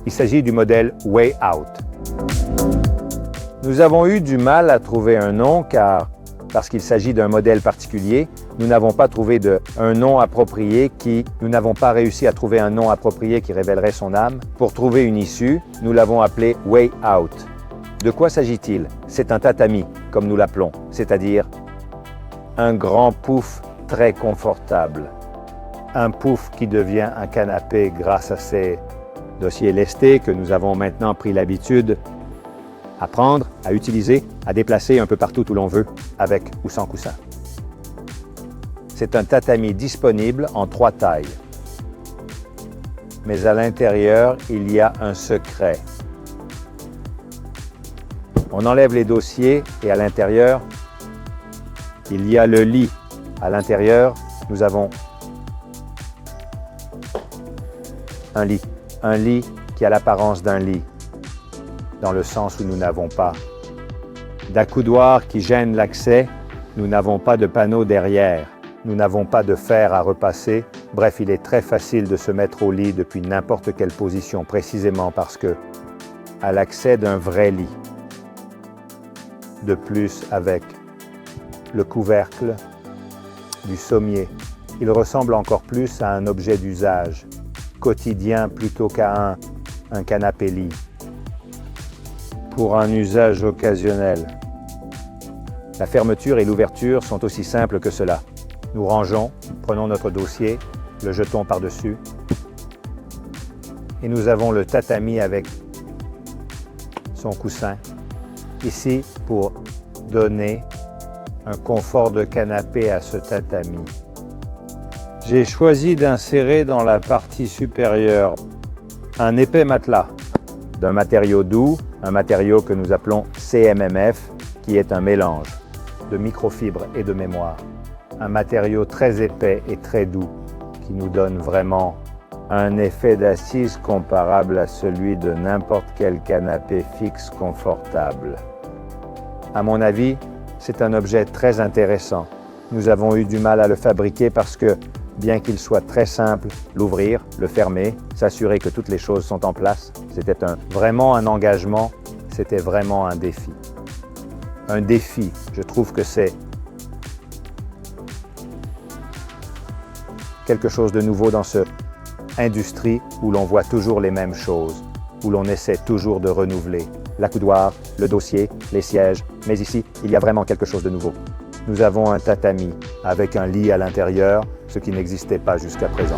Il s'agit du modèle Way Out. Nous avons eu du mal à trouver un nom parce qu'il s'agit d'un modèle particulier, nous n'avons pas trouvé un nom approprié nous n'avons pas réussi à trouver un nom approprié qui révélerait son âme. Pour trouver une issue, nous l'avons appelé Way Out. De quoi s'agit-il? C'est un tatami, comme nous l'appelons, c'est-à-dire un grand pouf très confortable. Un pouf qui devient un canapé grâce à ces dossiers lestés que nous avons maintenant pris l'habitude à prendre, à utiliser, à déplacer un peu partout où l'on veut, avec ou sans coussin. C'est un tatami disponible en 3 tailles. Mais à l'intérieur, il y a un secret. On enlève les dossiers et à l'intérieur, il y a le lit. À l'intérieur, nous avons un lit. Un lit qui a l'apparence d'un lit, dans le sens où nous n'avons pas d'accoudoir qui gêne l'accès, nous n'avons pas de panneau derrière, nous n'avons pas de fer à repasser. Bref, il est très facile de se mettre au lit depuis n'importe quelle position, précisément parce que à l'accès d'un vrai lit. De plus, avec le couvercle du sommier, il ressemble encore plus à un objet d'usage quotidien plutôt qu'à un canapé-lit. Pour un usage occasionnel. La fermeture et l'ouverture sont aussi simples que cela. Nous rangeons, prenons notre dossier, le jetons par-dessus et nous avons le tatami avec son coussin. Ici, pour donner un confort de canapé à ce tatami. J'ai choisi d'insérer dans la partie supérieure un épais matelas d'un matériau doux, un matériau que nous appelons CMMF, qui est un mélange de microfibres et de mémoire. Un matériau très épais et très doux qui nous donne vraiment un effet d'assise comparable à celui de n'importe quel canapé fixe confortable. À mon avis, c'est un objet très intéressant. Nous avons eu du mal à le fabriquer parce que, bien qu'il soit très simple, l'ouvrir, le fermer, s'assurer que toutes les choses sont en place, c'était vraiment un engagement, c'était vraiment un défi. Un défi, je trouve que c'est quelque chose de nouveau dans cette industrie où l'on voit toujours les mêmes choses, où l'on essaie toujours de renouveler l'accoudoir, le dossier, les sièges, mais ici, il y a vraiment quelque chose de nouveau. Nous avons un tatami avec un lit à l'intérieur, ce qui n'existait pas jusqu'à présent.